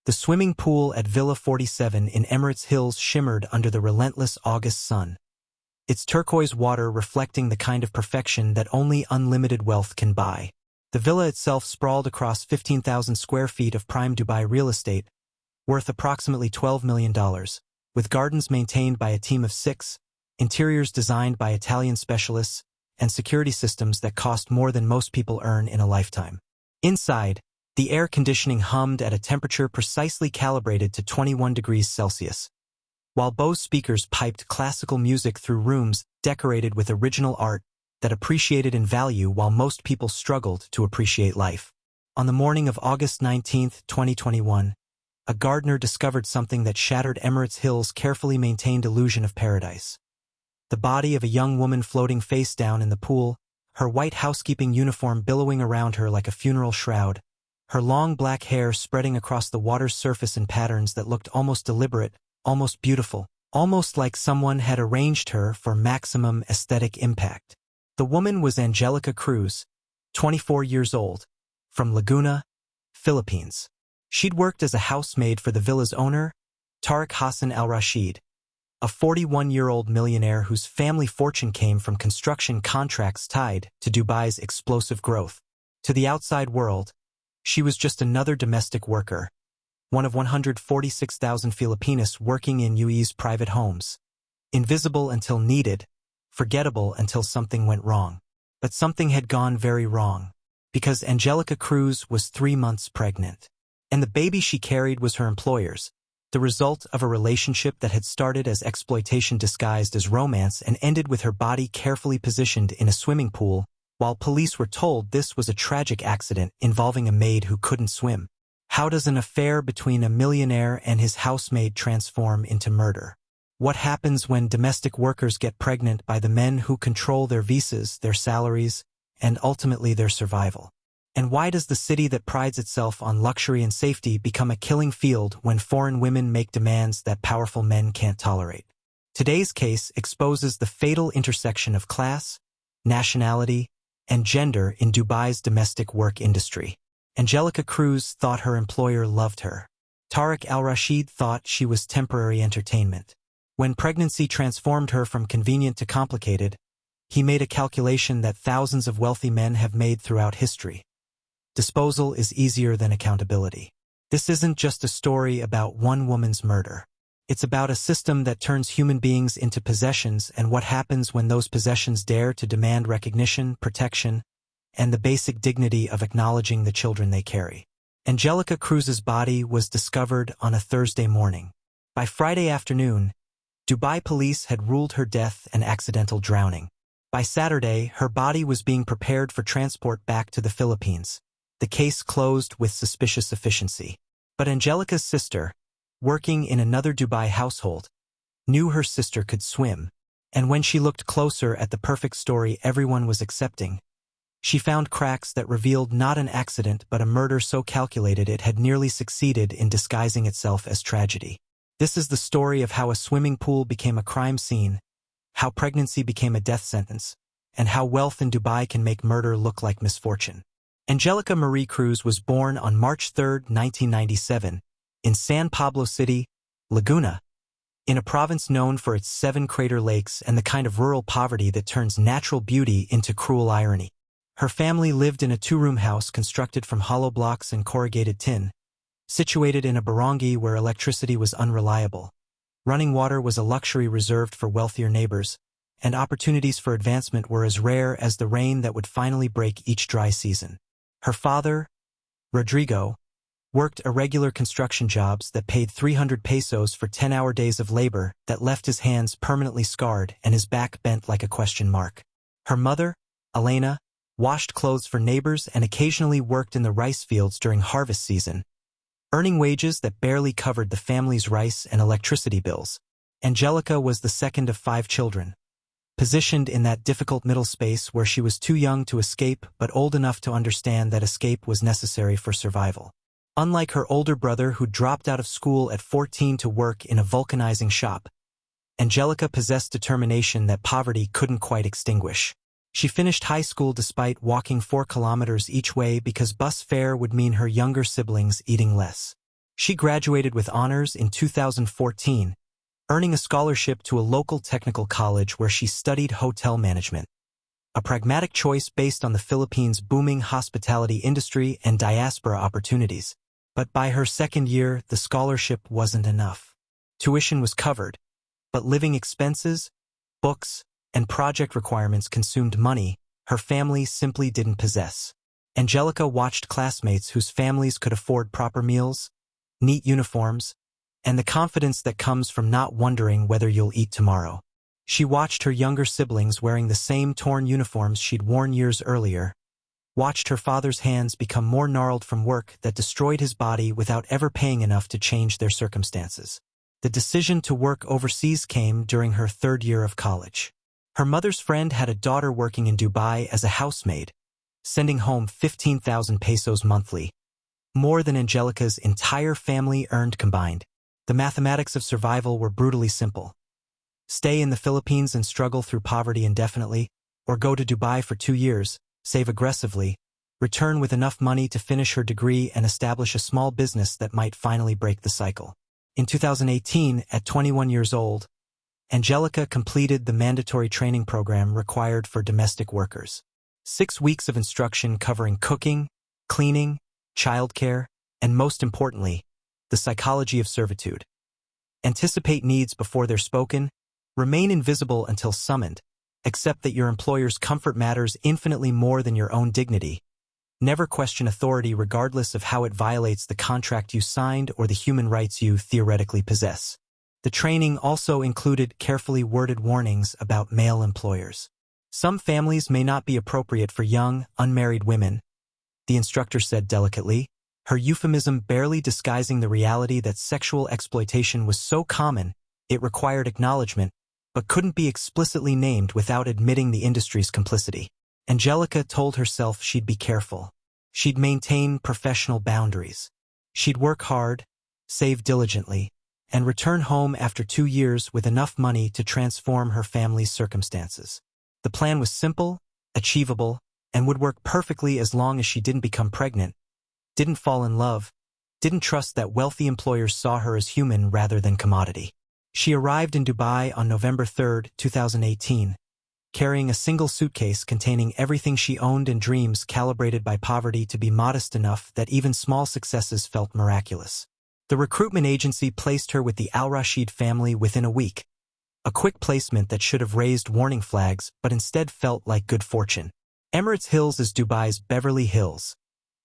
The swimming pool at Villa 47 in Emirates Hills shimmered under the relentless August sun, its turquoise water reflecting the kind of perfection that only unlimited wealth can buy. The villa itself sprawled across 15,000 square feet of prime Dubai real estate, worth approximately $12 million, with gardens maintained by a team of 6, interiors designed by Italian specialists, and security systems that cost more than most people earn in a lifetime. Inside, the air conditioning hummed at a temperature precisely calibrated to 21 degrees Celsius, while Bose speakers piped classical music through rooms decorated with original art that appreciated in value while most people struggled to appreciate life. On the morning of August 19, 2021, a gardener discovered something that shattered Emirates Hills' carefully maintained illusion of paradise. The body of a young woman floating face down in the pool, her white housekeeping uniform billowing around her like a funeral shroud, her long black hair spreading across the water's surface in patterns that looked almost deliberate, almost beautiful, almost like someone had arranged her for maximum aesthetic impact. The woman was Angelica Cruz, 24 years old, from Laguna, Philippines. She'd worked as a housemaid for the villa's owner, Tariq Hassan Al-Rashid, a 41-year-old millionaire whose family fortune came from construction contracts tied to Dubai's explosive growth. To the outside world, she was just another domestic worker, one of 146,000 Filipinas working in UAE's private homes. Invisible until needed, forgettable until something went wrong. But something had gone very wrong, because Angelica Cruz was 3 months pregnant. And the baby she carried was her employer's, the result of a relationship that had started as exploitation disguised as romance and ended with her body carefully positioned in a swimming pool, while police were told this was a tragic accident involving a maid who couldn't swim. How does an affair between a millionaire and his housemaid transform into murder? What happens when domestic workers get pregnant by the men who control their visas, their salaries, and ultimately their survival? And why does the city that prides itself on luxury and safety become a killing field when foreign women make demands that powerful men can't tolerate? Today's case exposes the fatal intersection of class, nationality, and gender in Dubai's domestic work industry. Angelica Cruz thought her employer loved her. Tariq Al-Rashid thought she was temporary entertainment. When pregnancy transformed her from convenient to complicated, he made a calculation that thousands of wealthy men have made throughout history. Disposal is easier than accountability. This isn't just a story about one woman's murder. It's about a system that turns human beings into possessions and what happens when those possessions dare to demand recognition, protection, and the basic dignity of acknowledging the children they carry. Angelica Cruz's body was discovered on a Thursday morning. By Friday afternoon, Dubai police had ruled her death an accidental drowning. By Saturday, her body was being prepared for transport back to the Philippines. The case closed with suspicious efficiency. But Angelica's sister, working in another Dubai household, knew her sister could swim, and when she looked closer at the perfect story everyone was accepting, she found cracks that revealed not an accident but a murder so calculated it had nearly succeeded in disguising itself as tragedy. This is the story of how a swimming pool became a crime scene, how pregnancy became a death sentence, and how wealth in Dubai can make murder look like misfortune. Angelica Marie Cruz was born on March 3, 1997, in San Pablo City, Laguna, in a province known for its 7 crater lakes and the kind of rural poverty that turns natural beauty into cruel irony. Her family lived in a 2-room house constructed from hollow blocks and corrugated tin, situated in a barangay where electricity was unreliable. Running water was a luxury reserved for wealthier neighbors, and opportunities for advancement were as rare as the rain that would finally break each dry season. Her father, Rodrigo, worked irregular construction jobs that paid 300 pesos for 10-hour days of labor that left his hands permanently scarred and his back bent like a question mark. Her mother, Elena, washed clothes for neighbors and occasionally worked in the rice fields during harvest season, earning wages that barely covered the family's rice and electricity bills. Angelica was the second of 5 children, positioned in that difficult middle space where she was too young to escape but old enough to understand that escape was necessary for survival. Unlike her older brother who dropped out of school at 14 to work in a vulcanizing shop, Angelica possessed determination that poverty couldn't quite extinguish. She finished high school despite walking 4 kilometers each way because bus fare would mean her younger siblings eating less. She graduated with honors in 2014, earning a scholarship to a local technical college where she studied hotel management. A pragmatic choice based on the Philippines' booming hospitality industry and diaspora opportunities. But by her second year, the scholarship wasn't enough. Tuition was covered, but living expenses, books, and project requirements consumed money her family simply didn't possess. Angelica watched classmates whose families could afford proper meals, neat uniforms, and the confidence that comes from not wondering whether you'll eat tomorrow. She watched her younger siblings wearing the same torn uniforms she'd worn years earlier, watched her father's hands become more gnarled from work that destroyed his body without ever paying enough to change their circumstances. The decision to work overseas came during her third year of college. Her mother's friend had a daughter working in Dubai as a housemaid, sending home 15,000 pesos monthly, more than Angelica's entire family earned combined. The mathematics of survival were brutally simple. Stay in the Philippines and struggle through poverty indefinitely, or go to Dubai for 2 years, save aggressively, return with enough money to finish her degree and establish a small business that might finally break the cycle. In 2018, at 21 years old, Angelica completed the mandatory training program required for domestic workers. 6 weeks of instruction covering cooking, cleaning, childcare, and most importantly, the psychology of servitude. Anticipate needs before they're spoken, remain invisible until summoned, accept that your employer's comfort matters infinitely more than your own dignity. Never question authority regardless of how it violates the contract you signed or the human rights you theoretically possess. The training also included carefully worded warnings about male employers. Some families may not be appropriate for young, unmarried women, the instructor said delicately, her euphemism barely disguising the reality that sexual exploitation was so common it required acknowledgement, but couldn't be explicitly named without admitting the industry's complicity. Angelica told herself she'd be careful. She'd maintain professional boundaries. She'd work hard, save diligently, and return home after 2 years with enough money to transform her family's circumstances. The plan was simple, achievable, and would work perfectly as long as she didn't become pregnant, didn't fall in love, didn't trust that wealthy employers saw her as human rather than commodity. She arrived in Dubai on November 3, 2018, carrying a single suitcase containing everything she owned and dreams calibrated by poverty to be modest enough that even small successes felt miraculous. The recruitment agency placed her with the Al-Rashid family within a week, a quick placement that should have raised warning flags but instead felt like good fortune. Emirates Hills is Dubai's Beverly Hills.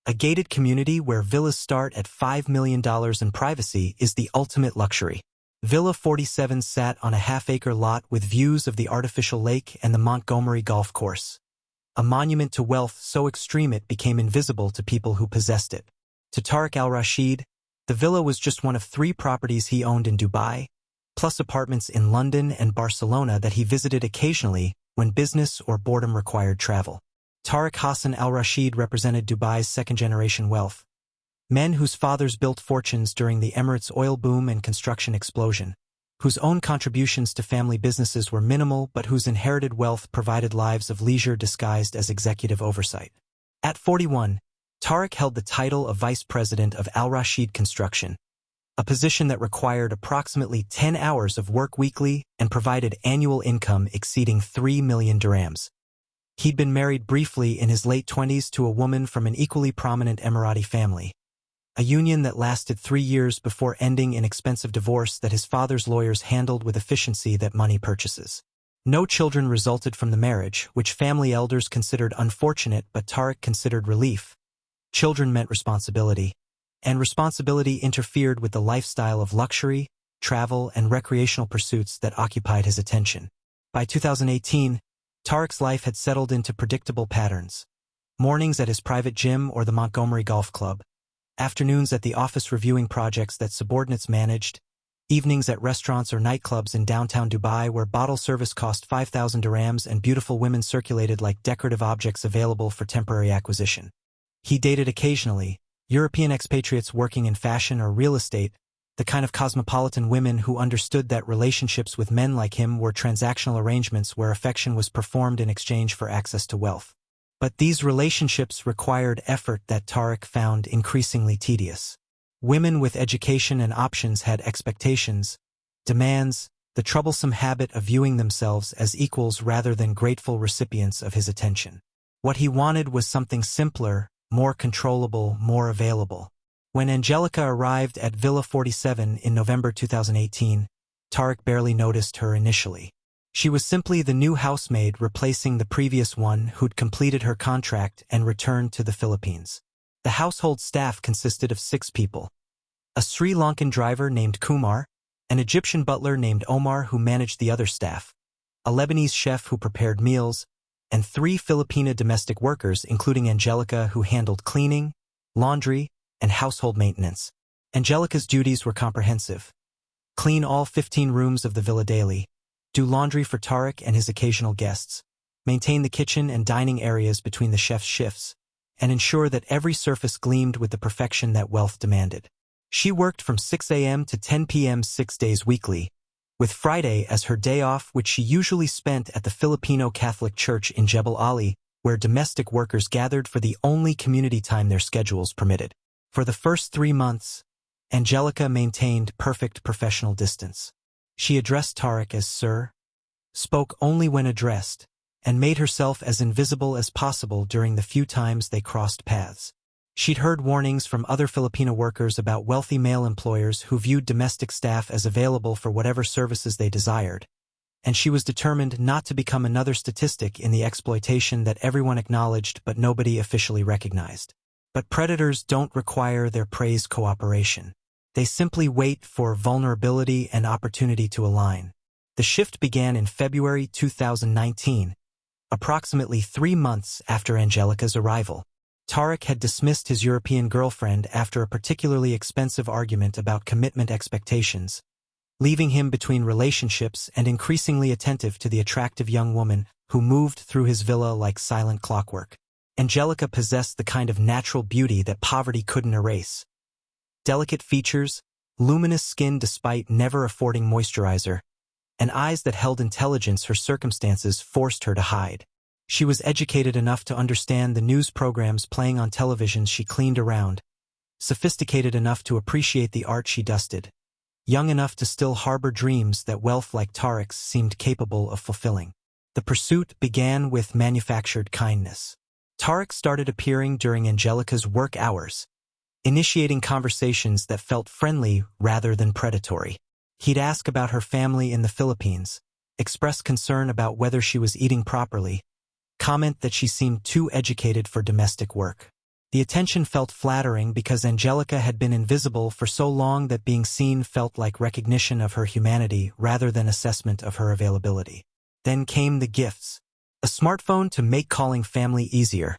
A gated community where villas start at $5 million and privacy is the ultimate luxury. Villa 47 sat on a half-acre lot with views of the artificial lake and the Montgomery golf course. A monument to wealth so extreme it became invisible to people who possessed it. To Tariq Al-Rashid, the villa was just one of 3 properties he owned in Dubai, plus apartments in London and Barcelona that he visited occasionally when business or boredom required travel. Tariq Hassan Al-Rashid represented Dubai's second-generation wealth. Men whose fathers built fortunes during the Emirates' oil boom and construction explosion, whose own contributions to family businesses were minimal but whose inherited wealth provided lives of leisure disguised as executive oversight. At 41, Tariq held the title of Vice President of Al-Rashid Construction, a position that required approximately 10 hours of work weekly and provided annual income exceeding 3 million dirhams. He'd been married briefly in his late 20s to a woman from an equally prominent Emirati family, a union that lasted 3 years before ending in expensive divorce that his father's lawyers handled with efficiency that money purchases. No children resulted from the marriage, which family elders considered unfortunate but Tariq considered relief. Children meant responsibility, and responsibility interfered with the lifestyle of luxury, travel, and recreational pursuits that occupied his attention. By 2018, Tariq's life had settled into predictable patterns. Mornings at his private gym or the Montgomery Golf Club, afternoons at the office reviewing projects that subordinates managed, evenings at restaurants or nightclubs in downtown Dubai where bottle service cost 5,000 dirhams and beautiful women circulated like decorative objects available for temporary acquisition. He dated occasionally, European expatriates working in fashion or real estate, the kind of cosmopolitan women who understood that relationships with men like him were transactional arrangements where affection was performed in exchange for access to wealth. But these relationships required effort that Tariq found increasingly tedious. Women with education and options had expectations, demands, the troublesome habit of viewing themselves as equals rather than grateful recipients of his attention. What he wanted was something simpler, more controllable, more available. When Angelica arrived at Villa 47 in November 2018, Tariq barely noticed her initially. She was simply the new housemaid replacing the previous one who'd completed her contract and returned to the Philippines. The household staff consisted of 6 people. A Sri Lankan driver named Kumar, an Egyptian butler named Omar who managed the other staff, a Lebanese chef who prepared meals, and 3 Filipina domestic workers including Angelica who handled cleaning, laundry, and household maintenance. Angelica's duties were comprehensive. Clean all 15 rooms of the villa daily, do laundry for Tariq and his occasional guests, maintain the kitchen and dining areas between the chef's shifts, and ensure that every surface gleamed with the perfection that wealth demanded. She worked from 6 a.m. to 10 p.m. 6 days weekly, with Friday as her day off, which she usually spent at the Filipino Catholic Church in Jebel Ali, where domestic workers gathered for the only community time their schedules permitted. For the first 3 months, Angelica maintained perfect professional distance. She addressed Tariq as Sir, spoke only when addressed, and made herself as invisible as possible during the few times they crossed paths. She'd heard warnings from other Filipino workers about wealthy male employers who viewed domestic staff as available for whatever services they desired, and she was determined not to become another statistic in the exploitation that everyone acknowledged but nobody officially recognized. But predators don't require their prey's cooperation. They simply wait for vulnerability and opportunity to align. The shift began in February 2019, approximately 3 months after Angelica's arrival. Tariq had dismissed his European girlfriend after a particularly expensive argument about commitment expectations, leaving him between relationships and increasingly attentive to the attractive young woman who moved through his villa like silent clockwork. Angelica possessed the kind of natural beauty that poverty couldn't erase. Delicate features, luminous skin despite never affording moisturizer, and eyes that held intelligence her circumstances forced her to hide. She was educated enough to understand the news programs playing on televisions she cleaned around, sophisticated enough to appreciate the art she dusted, young enough to still harbor dreams that wealth like Tariq's seemed capable of fulfilling. The pursuit began with manufactured kindness. Tariq started appearing during Angelica's work hours, initiating conversations that felt friendly rather than predatory. He'd ask about her family in the Philippines, express concern about whether she was eating properly, comment that she seemed too educated for domestic work. The attention felt flattering because Angelica had been invisible for so long that being seen felt like recognition of her humanity rather than assessment of her availability. Then came the gifts. A smartphone to make calling family easier.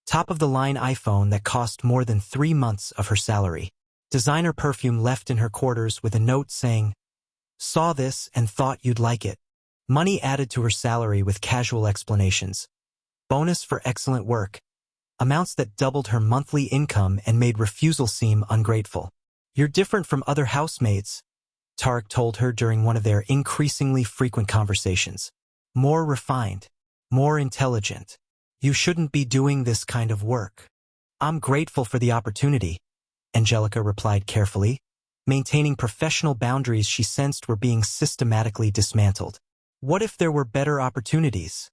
Top-of-the-line iPhone that cost more than 3 months of her salary. Designer perfume left in her quarters with a note saying, "Saw this and thought you'd like it." Money added to her salary with casual explanations. Bonus for excellent work. Amounts that doubled her monthly income and made refusal seem ungrateful. "You're different from other housemaids," Tariq told her during one of their increasingly frequent conversations. "More refined. More intelligent. You shouldn't be doing this kind of work." "I'm grateful for the opportunity," Angelica replied carefully, maintaining professional boundaries she sensed were being systematically dismantled. "What if there were better opportunities?"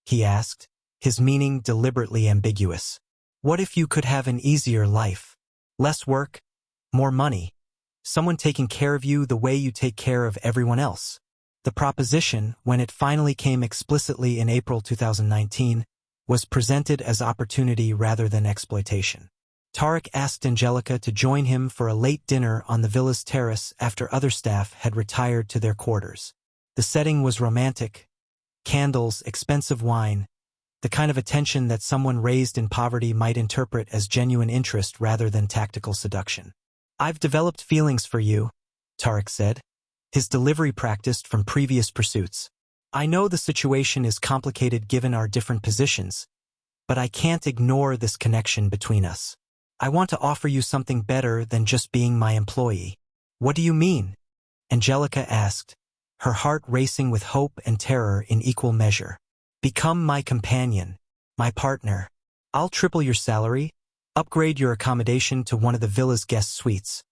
he asked, his meaning deliberately ambiguous. "What if you could have an easier life? Less work, more money, someone taking care of you the way you take care of everyone else?" The proposition, when it finally came explicitly in April 2019, was presented as opportunity rather than exploitation. Tariq asked Angelica to join him for a late dinner on the villa's terrace after other staff had retired to their quarters. The setting was romantic. Candles, expensive wine, the kind of attention that someone raised in poverty might interpret as genuine interest rather than tactical seduction. "I've developed feelings for you," Tariq said, his delivery practiced from previous pursuits. "I know the situation is complicated given our different positions, but I can't ignore this connection between us. I want to offer you something better than just being my employee." "What do you mean?" Angelica asked, her heart racing with hope and terror in equal measure. "Become my companion, my partner. I'll triple your salary, Upgrade your accommodation to one of the villa's guest suites.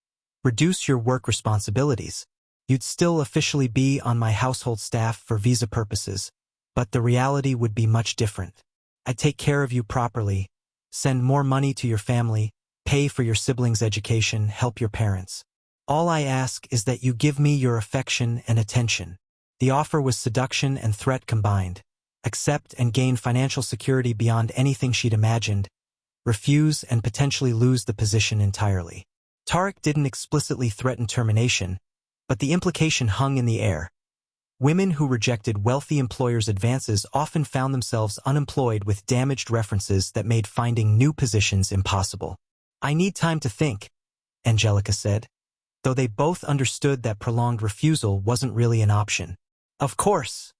Reduce your work responsibilities. You'd still officially be on my household staff for visa purposes, but the reality would be much different. I'd take care of you properly, send more money to your family, pay for your siblings' education, help your parents. All I ask is that you give me your affection and attention. The offer was seduction and threat combined. Accept and gain financial security beyond anything she'd imagined. Refuse and potentially lose the position entirely. Tarek didn't explicitly threaten termination, but the implication hung in the air. Women who rejected wealthy employers' advances often found themselves unemployed with damaged references that made finding new positions impossible. I need time to think, Angelica said, though they both understood that prolonged refusal wasn't really an option. Of course,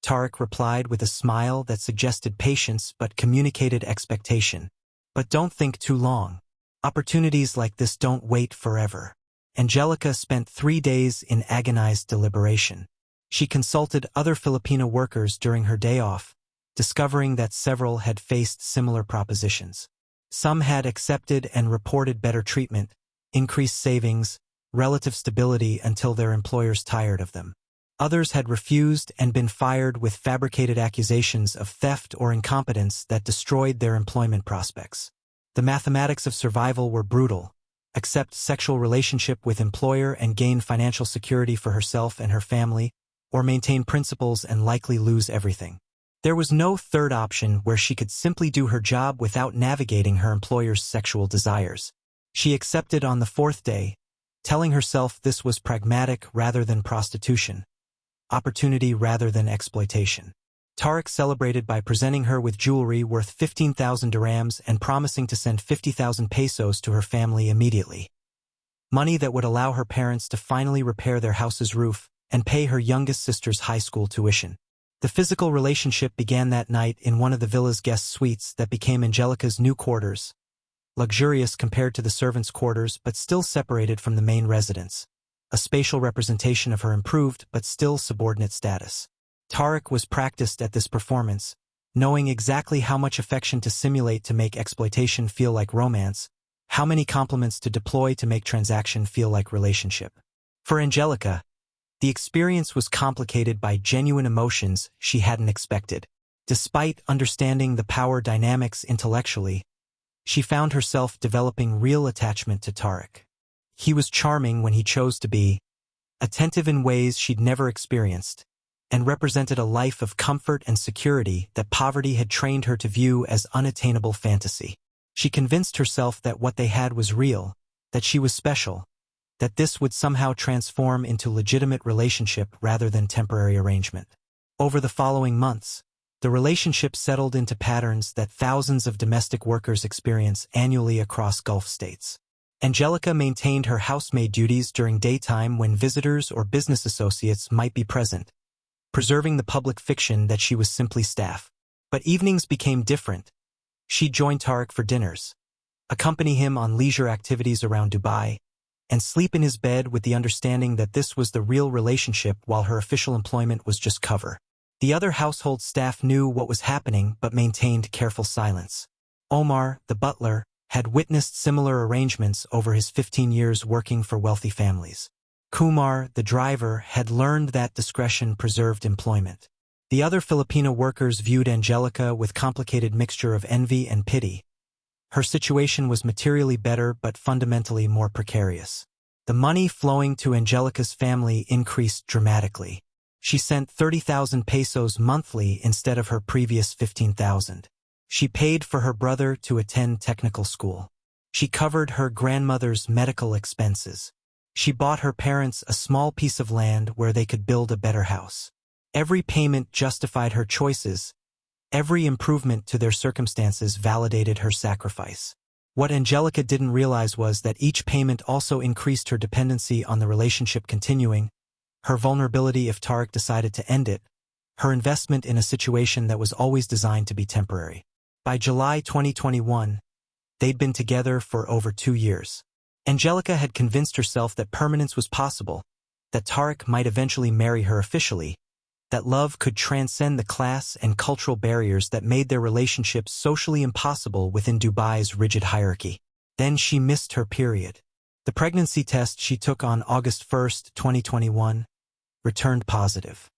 Tarek replied with a smile that suggested patience but communicated expectation. But don't think too long. Opportunities like this don't wait forever. Angelica spent 3 days in agonized deliberation. She consulted other Filipino workers during her day off, discovering that several had faced similar propositions. Some had accepted and reported better treatment, increased savings, relative stability until their employers tired of them. Others had refused and been fired with fabricated accusations of theft or incompetence that destroyed their employment prospects. The mathematics of survival were brutal. Accept sexual relationship with employer and gain financial security for herself and her family, or maintain principles and likely lose everything. There was no third option where she could simply do her job without navigating her employer's sexual desires. She accepted on the 4th day, telling herself this was pragmatic rather than prostitution. Opportunity rather than exploitation. Tarek celebrated by presenting her with jewelry worth 15,000 dirhams and promising to send 50,000 pesos to her family immediately. Money that would allow her parents to finally repair their house's roof and pay her youngest sister's high school tuition. The physical relationship began that night in one of the villa's guest suites that became Angelica's new quarters. Luxurious compared to the servants' quarters but still separated from the main residence. A spatial representation of her improved but still subordinate status. Tarek was practiced at this performance, knowing exactly how much affection to simulate to make exploitation feel like romance, how many compliments to deploy to make transaction feel like relationship. For Angelica, the experience was complicated by genuine emotions she hadn't expected. Despite understanding the power dynamics intellectually, she found herself developing real attachment to Tarek. He was charming when he chose to be, attentive in ways she'd never experienced, and represented a life of comfort and security that poverty had trained her to view as unattainable fantasy. She convinced herself that what they had was real, that she was special, that this would somehow transform into legitimate relationship rather than temporary arrangement. Over the following months, the relationship settled into patterns that thousands of domestic workers experience annually across Gulf states. Angelica maintained her housemaid duties during daytime when visitors or business associates might be present, preserving the public fiction that she was simply staff. But evenings became different. She'd join Tarek for dinners, accompany him on leisure activities around Dubai, and sleep in his bed with the understanding that this was the real relationship while her official employment was just cover. The other household staff knew what was happening but maintained careful silence. Omar, the butler, had witnessed similar arrangements over his 15 years working for wealthy families. Kumar, the driver, had learned that discretion preserved employment. The other Filipino workers viewed Angelica with complicated mixture of envy and pity. Her situation was materially better but fundamentally more precarious. The money flowing to Angelica's family increased dramatically. She sent 30,000 pesos monthly instead of her previous 15,000. She paid for her brother to attend technical school. She covered her grandmother's medical expenses. She bought her parents a small piece of land where they could build a better house. Every payment justified her choices. Every improvement to their circumstances validated her sacrifice. What Angelica didn't realize was that each payment also increased her dependency on the relationship continuing, her vulnerability if Tarek decided to end it, her investment in a situation that was always designed to be temporary. By July 2021, they'd been together for over 2 years. Angelica had convinced herself that permanence was possible, that Tarek might eventually marry her officially, that love could transcend the class and cultural barriers that made their relationship socially impossible within Dubai's rigid hierarchy. Then she missed her period. The pregnancy test she took on August 1, 2021, returned positive.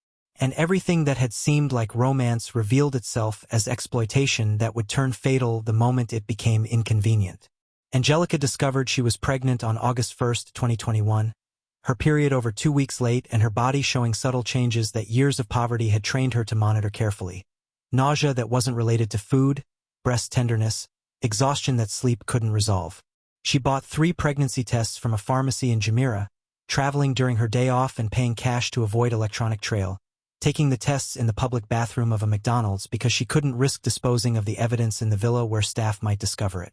And everything that had seemed like romance revealed itself as exploitation that would turn fatal the moment it became inconvenient. Angelica discovered she was pregnant on August 1, 2021, her period over 2 weeks late and her body showing subtle changes that years of poverty had trained her to monitor carefully. Nausea that wasn't related to food, breast tenderness, exhaustion that sleep couldn't resolve. She bought 3 pregnancy tests from a pharmacy in Jumeirah, traveling during her day off and paying cash to avoid electronic trail, taking the tests in the public bathroom of a McDonald's because she couldn't risk disposing of the evidence in the villa where staff might discover it.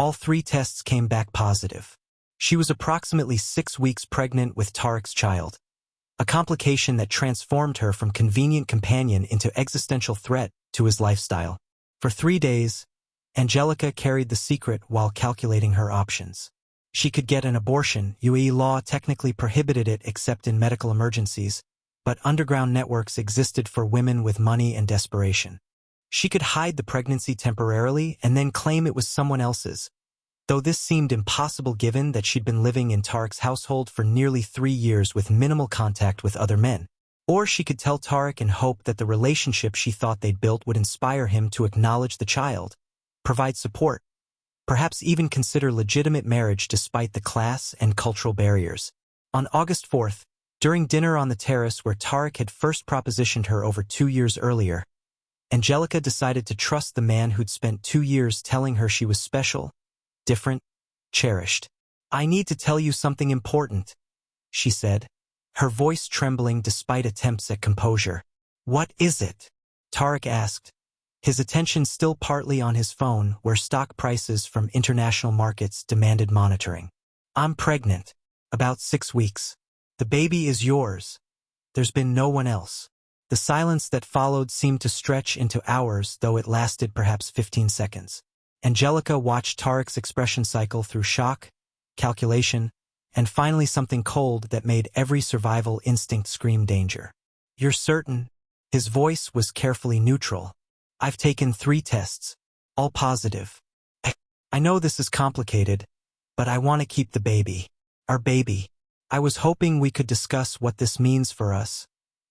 All 3 tests came back positive. She was approximately 6 weeks pregnant with Tariq's child, a complication that transformed her from convenient companion into existential threat to his lifestyle. For 3 days, Angelica carried the secret while calculating her options. She could get an abortion. UAE law technically prohibited it except in medical emergencies, but underground networks existed for women with money and desperation. She could hide the pregnancy temporarily and then claim it was someone else's, though this seemed impossible given that she'd been living in Tariq's household for nearly 3 years with minimal contact with other men. Or she could tell Tariq and hope that the relationship she thought they'd built would inspire him to acknowledge the child, provide support, perhaps even consider legitimate marriage despite the class and cultural barriers. On August 4th, during dinner on the terrace where Tariq had first propositioned her over 2 years earlier, Angelica decided to trust the man who'd spent 2 years telling her she was special, different, cherished. "I need to tell you something important," she said, her voice trembling despite attempts at composure. "What is it?" Tariq asked, his attention still partly on his phone where stock prices from international markets demanded monitoring. "I'm pregnant. About 6 weeks. The baby is yours. There's been no one else." The silence that followed seemed to stretch into hours, though it lasted perhaps 15 seconds. Angelica watched Tariq's expression cycle through shock, calculation, and finally something cold that made every survival instinct scream danger. "You're certain?" His voice was carefully neutral. "I've taken 3 tests, all positive. I know this is complicated, but I want to keep the baby. Our baby. I was hoping we could discuss what this means for us,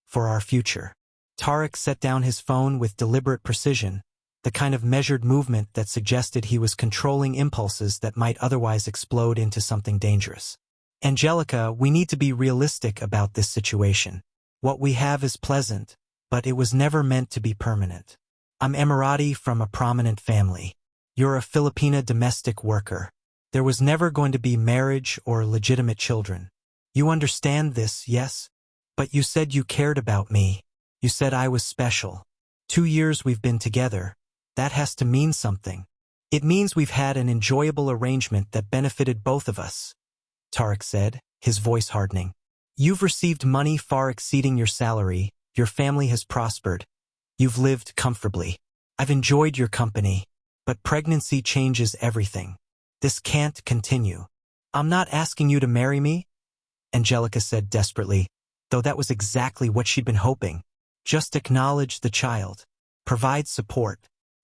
for our future." Tariq set down his phone with deliberate precision, the kind of measured movement that suggested he was controlling impulses that might otherwise explode into something dangerous. "Angelica, we need to be realistic about this situation. What we have is pleasant, but it was never meant to be permanent. I'm Emirati from a prominent family. You're a Filipina domestic worker. There was never going to be marriage or legitimate children. You understand this, yes? But you said you cared about me. You said I was special. 2 years we've been together. That has to mean something. It means we've had an enjoyable arrangement that benefited both of us," Tariq said, his voice hardening. "You've received money far exceeding your salary, your family has prospered, you've lived comfortably. I've enjoyed your company, but pregnancy changes everything. This can't continue. I'm not asking you to marry me," Angelica said desperately, though that was exactly what she'd been hoping. "Just acknowledge the child. Provide support.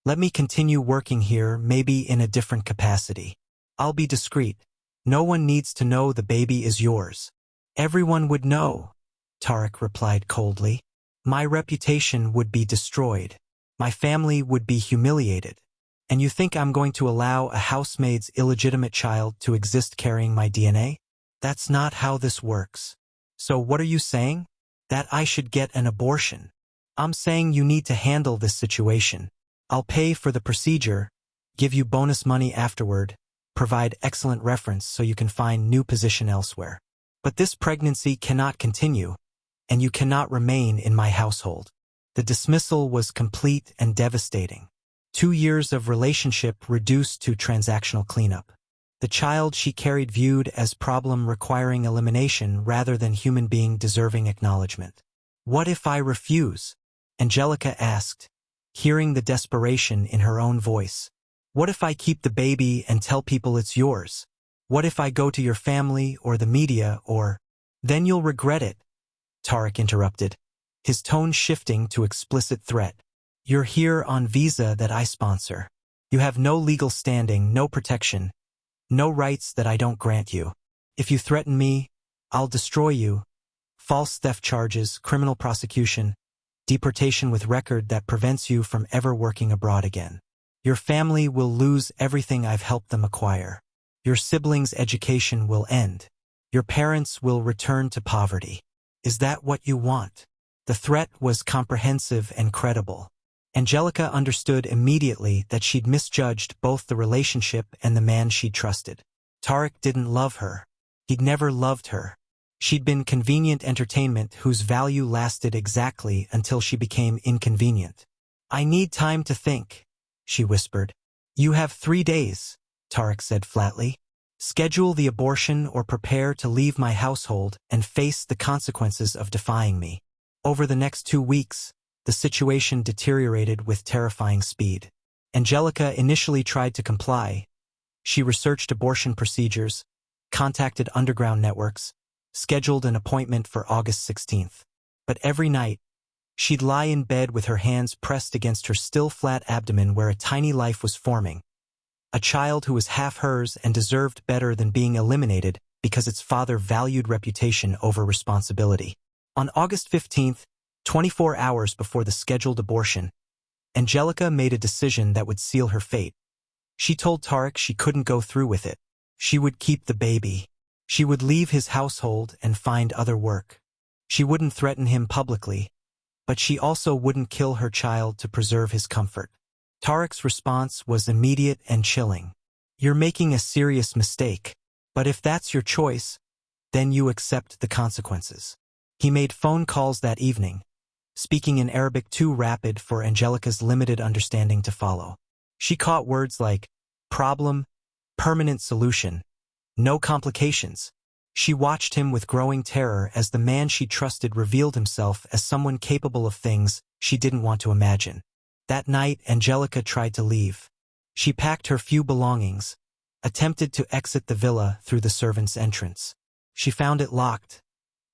Let me continue working here, maybe in a different capacity. I'll be discreet. No one needs to know the baby is yours." "Everyone would know," Tariq replied coldly. "My reputation would be destroyed. My family would be humiliated. And you think I'm going to allow a housemaid's illegitimate child to exist carrying my DNA? That's not how this works. So what are you saying? That I should get an abortion? I'm saying you need to handle this situation. I'll pay for the procedure, give you bonus money afterward, provide excellent reference so you can find new position elsewhere. But this pregnancy cannot continue, and you cannot remain in my household." The dismissal was complete and devastating. 2 years of relationship reduced to transactional cleanup. The child she carried viewed as problem requiring elimination rather than human being deserving acknowledgement. "What if I refuse?" Angelica asked, hearing the desperation in her own voice. "What if I keep the baby and tell people it's yours? What if I go to your family or the media or—" "Then you'll regret it," Tariq interrupted. his tone shifting to explicit threat. "You're here on visa that I sponsor. You have no legal standing, no protection, no rights that I don't grant you. If you threaten me, I'll destroy you. False theft charges, criminal prosecution, deportation with record that prevents you from ever working abroad again. Your family will lose everything I've helped them acquire. Your siblings' education will end. Your parents will return to poverty. Is that what you want?" The threat was comprehensive and credible. Angelica understood immediately that she'd misjudged both the relationship and the man she'd trusted. Tariq didn't love her. He'd never loved her. She'd been convenient entertainment whose value lasted exactly until she became inconvenient. "I need time to think," she whispered. "You have 3 days," Tariq said flatly. "Schedule the abortion or prepare to leave my household and face the consequences of defying me." Over the next 2 weeks, the situation deteriorated with terrifying speed. Angelica initially tried to comply. She researched abortion procedures, contacted underground networks, scheduled an appointment for August 16th. But every night, she'd lie in bed with her hands pressed against her still flat abdomen where a tiny life was forming. A child who was half hers and deserved better than being eliminated because its father valued reputation over responsibility. On August 15th, 24 hours before the scheduled abortion, Angelica made a decision that would seal her fate. She told Tariq she couldn't go through with it. She would keep the baby. She would leave his household and find other work. She wouldn't threaten him publicly, but she also wouldn't kill her child to preserve his comfort. Tariq's response was immediate and chilling. "You're making a serious mistake, but if that's your choice, then you accept the consequences." He made phone calls that evening, speaking in Arabic too rapid for Angelica's limited understanding to follow. She caught words like problem, permanent solution, no complications. She watched him with growing terror as the man she trusted revealed himself as someone capable of things she didn't want to imagine. That night, Angelica tried to leave. She packed her few belongings, attempted to exit the villa through the servant's entrance. She found it locked,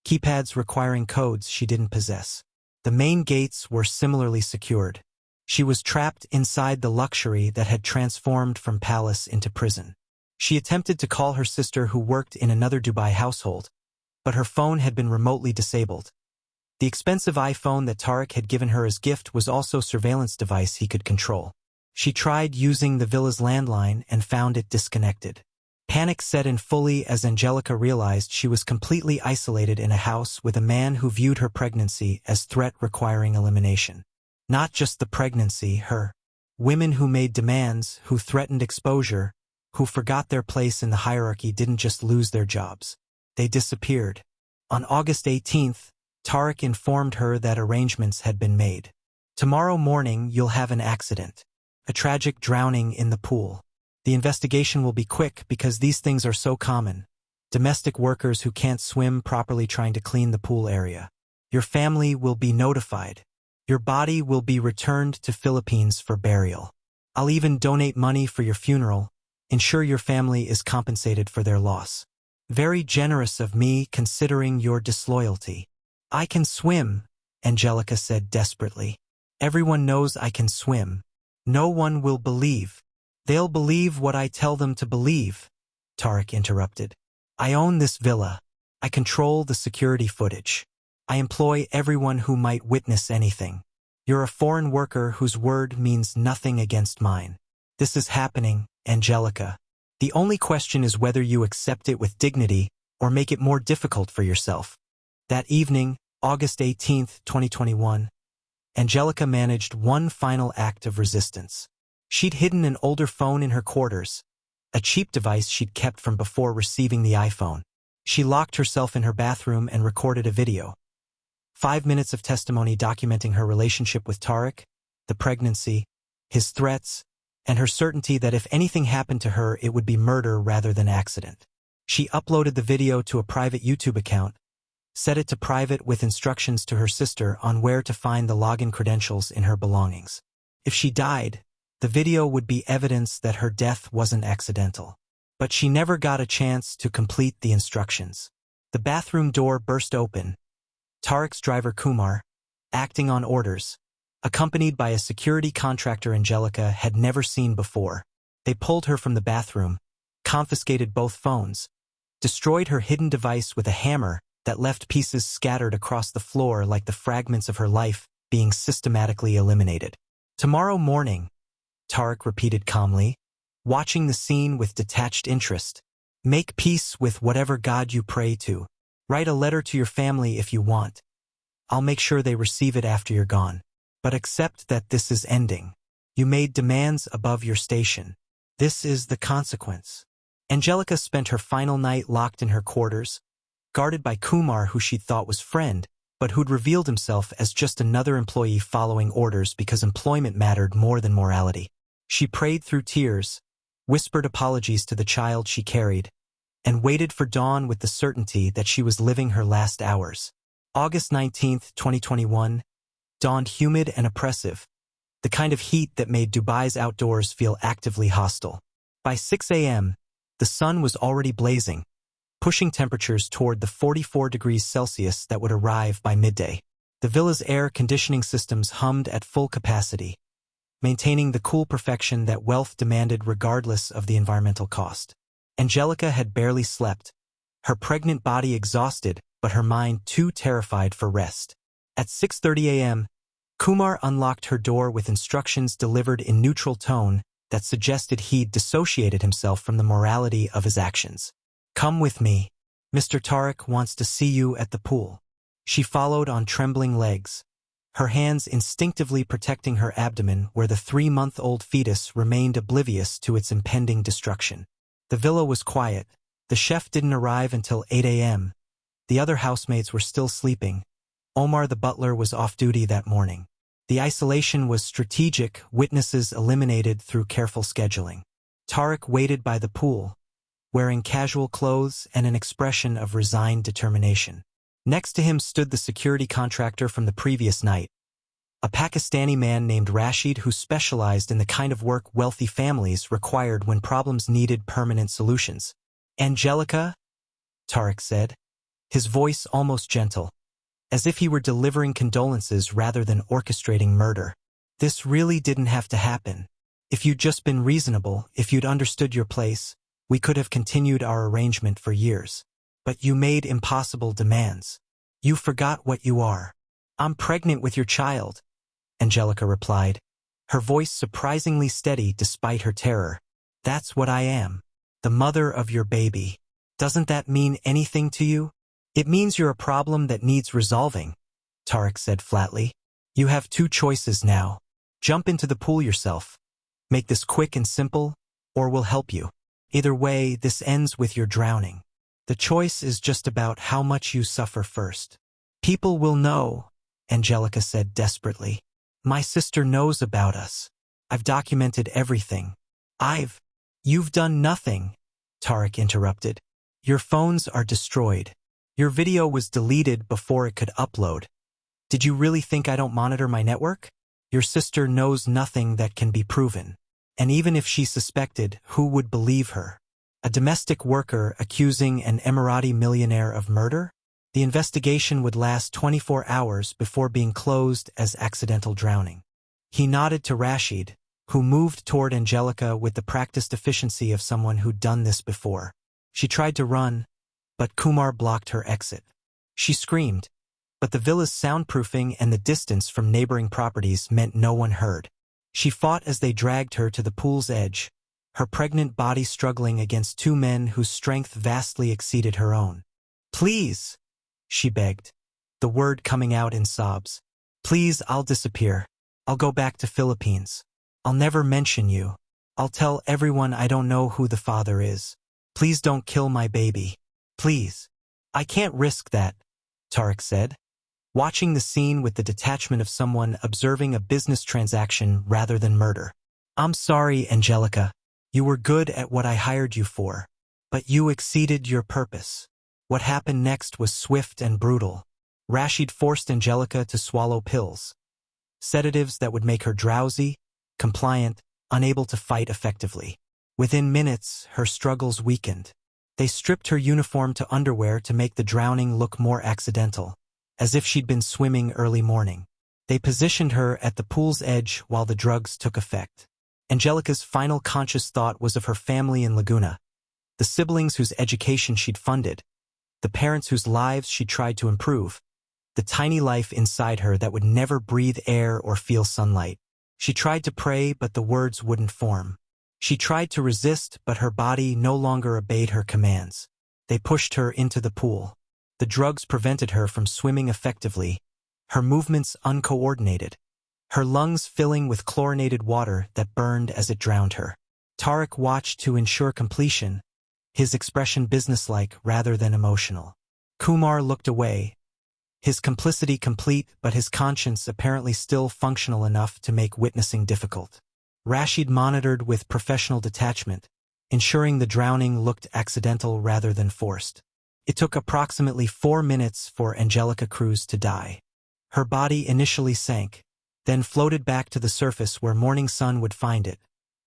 keypads requiring codes she didn't possess. The main gates were similarly secured. She was trapped inside the luxury that had transformed from palace into prison. She attempted to call her sister who worked in another Dubai household, but her phone had been remotely disabled. The expensive iPhone that Tariq had given her as gift was also a surveillance device he could control. She tried using the villa's landline and found it disconnected. Panic set in fully as Angelica realized she was completely isolated in a house with a man who viewed her pregnancy as threat requiring elimination. Not just the pregnancy, her. Women who made demands, who threatened exposure, who forgot their place in the hierarchy didn't just lose their jobs. They disappeared. On August 18th, Tariq informed her that arrangements had been made. "Tomorrow morning you'll have an accident. A tragic drowning in the pool. The investigation will be quick because these things are so common. Domestic workers who can't swim properly trying to clean the pool area. Your family will be notified. Your body will be returned to Philippines for burial. I'll even donate money for your funeral. Ensure your family is compensated for their loss. Very generous of me considering your disloyalty." "I can swim," Angelica said desperately. "Everyone knows I can swim. No one will believe. They'll believe what I tell them to believe," Tariq interrupted. "I own this villa. I control the security footage. I employ everyone who might witness anything. You're a foreign worker whose word means nothing against mine. This is happening, Angelica. The only question is whether you accept it with dignity or make it more difficult for yourself." That evening, August 18th, 2021, Angelica managed one final act of resistance. She'd hidden an older phone in her quarters, a cheap device she'd kept from before receiving the iPhone. She locked herself in her bathroom and recorded a video. 5 minutes of testimony documenting her relationship with Tariq, the pregnancy, his threats, and her certainty that if anything happened to her it would be murder rather than accident. She uploaded the video to a private YouTube account, set it to private with instructions to her sister on where to find the login credentials in her belongings. If she died, the video would be evidence that her death wasn't accidental. But she never got a chance to complete the instructions. The bathroom door burst open. Tariq's driver Kumar, acting on orders, accompanied by a security contractor Angelica had never seen before. They pulled her from the bathroom, confiscated both phones, destroyed her hidden device with a hammer that left pieces scattered across the floor like the fragments of her life being systematically eliminated. "Tomorrow morning," Tarek repeated calmly, watching the scene with detached interest. "Make peace with whatever God you pray to. Write a letter to your family if you want. I'll make sure they receive it after you're gone. But accept that this is ending. You made demands above your station. This is the consequence." Angelica spent her final night locked in her quarters, guarded by Kumar, who she'd thought was friend, but who'd revealed himself as just another employee following orders because employment mattered more than morality. She prayed through tears, whispered apologies to the child she carried, and waited for dawn with the certainty that she was living her last hours. August 19th, 2021, dawned humid and oppressive, the kind of heat that made Dubai's outdoors feel actively hostile. By 6 a.m., the sun was already blazing, pushing temperatures toward the 44 degrees Celsius that would arrive by midday. The villa's air conditioning systems hummed at full capacity, maintaining the cool perfection that wealth demanded regardless of the environmental cost. Angelica had barely slept, her pregnant body exhausted but her mind too terrified for rest. At 6:30 a.m., Kumar unlocked her door with instructions delivered in neutral tone that suggested he'd dissociated himself from the morality of his actions. "Come with me. Mr. Tarek wants to see you at the pool." She followed on trembling legs, her hands instinctively protecting her abdomen where the 3-month-old fetus remained oblivious to its impending destruction. The villa was quiet. The chef didn't arrive until 8 a.m. The other housemates were still sleeping. Omar the butler was off duty that morning. The isolation was strategic, witnesses eliminated through careful scheduling. Tarek waited by the pool, wearing casual clothes and an expression of resigned determination. Next to him stood the security contractor from the previous night, a Pakistani man named Rashid who specialized in the kind of work wealthy families required when problems needed permanent solutions. "Angelica," Tarek said, his voice almost gentle, as if he were delivering condolences rather than orchestrating murder. "This really didn't have to happen. If you'd just been reasonable, if you'd understood your place, we could have continued our arrangement for years. But you made impossible demands. You forgot what you are." "I'm pregnant with your child," Angelica replied, her voice surprisingly steady despite her terror. "That's what I am. The mother of your baby. Doesn't that mean anything to you?" "It means you're a problem that needs resolving," Tarek said flatly. "You have two choices now. Jump into the pool yourself. Make this quick and simple, or we'll help you. Either way, this ends with your drowning. The choice is just about how much you suffer first." "People will know," Angelica said desperately. "My sister knows about us. I've documented everything." "You've done nothing," Tarek interrupted. "Your phones are destroyed. Your video was deleted before it could upload. Did you really think I don't monitor my network? Your sister knows nothing that can be proven. And even if she suspected, who would believe her? A domestic worker accusing an Emirati millionaire of murder? The investigation would last 24 hours before being closed as accidental drowning." He nodded to Rashid, who moved toward Angelica with the practiced efficiency of someone who'd done this before. She tried to run, but Kumar blocked her exit. She screamed, but the villa's soundproofing and the distance from neighboring properties meant no one heard. She fought as they dragged her to the pool's edge, her pregnant body struggling against two men whose strength vastly exceeded her own. "Please," she begged, the word coming out in sobs. "Please, I'll disappear. I'll go back to Philippines. I'll never mention you. I'll tell everyone I don't know who the father is. Please don't kill my baby. Please." "I can't risk that," Tarek said, watching the scene with the detachment of someone observing a business transaction rather than murder. "I'm sorry, Angelica. You were good at what I hired you for, but you exceeded your purpose." What happened next was swift and brutal. Rashid forced Angelica to swallow pills, sedatives that would make her drowsy, compliant, unable to fight effectively. Within minutes, her struggles weakened. They stripped her uniform to underwear to make the drowning look more accidental, as if she'd been swimming early morning. They positioned her at the pool's edge while the drugs took effect. Angelica's final conscious thought was of her family in Laguna, the siblings whose education she'd funded, the parents whose lives she tried to improve, the tiny life inside her that would never breathe air or feel sunlight. She tried to pray, but the words wouldn't form. She tried to resist, but her body no longer obeyed her commands. They pushed her into the pool. The drugs prevented her from swimming effectively, her movements uncoordinated, her lungs filling with chlorinated water that burned as it drowned her. Tariq watched to ensure completion, his expression businesslike rather than emotional. Kumar looked away, his complicity complete but his conscience apparently still functional enough to make witnessing difficult. Rashid monitored with professional detachment, ensuring the drowning looked accidental rather than forced. It took approximately 4 minutes for Angelica Cruz to die. Her body initially sank, then floated back to the surface where morning sun would find it,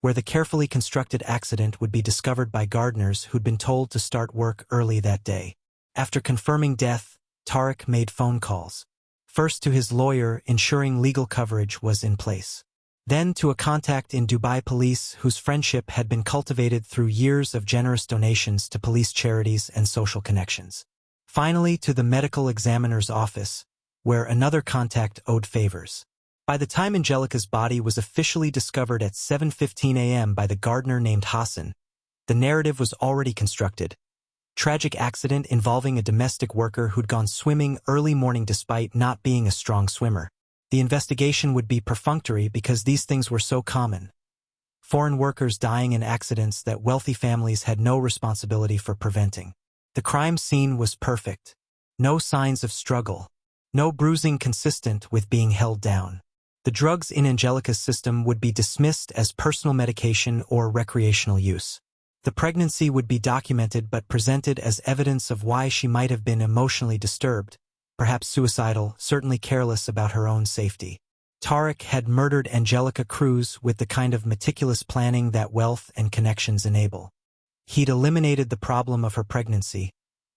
where the carefully constructed accident would be discovered by gardeners who'd been told to start work early that day. After confirming death, Tariq made phone calls. First to his lawyer, ensuring legal coverage was in place. Then to a contact in Dubai police whose friendship had been cultivated through years of generous donations to police charities and social connections. Finally to the medical examiner's office, where another contact owed favors. By the time Angelica's body was officially discovered at 7:15 a.m. by the gardener named Hassan, the narrative was already constructed. Tragic accident involving a domestic worker who'd gone swimming early morning despite not being a strong swimmer. The investigation would be perfunctory because these things were so common. Foreign workers dying in accidents that wealthy families had no responsibility for preventing. The crime scene was perfect. No signs of struggle. No bruising consistent with being held down. The drugs in Angelica's system would be dismissed as personal medication or recreational use. The pregnancy would be documented but presented as evidence of why she might have been emotionally disturbed, perhaps suicidal, certainly careless about her own safety. Tariq had murdered Angelica Cruz with the kind of meticulous planning that wealth and connections enable. He'd eliminated the problem of her pregnancy,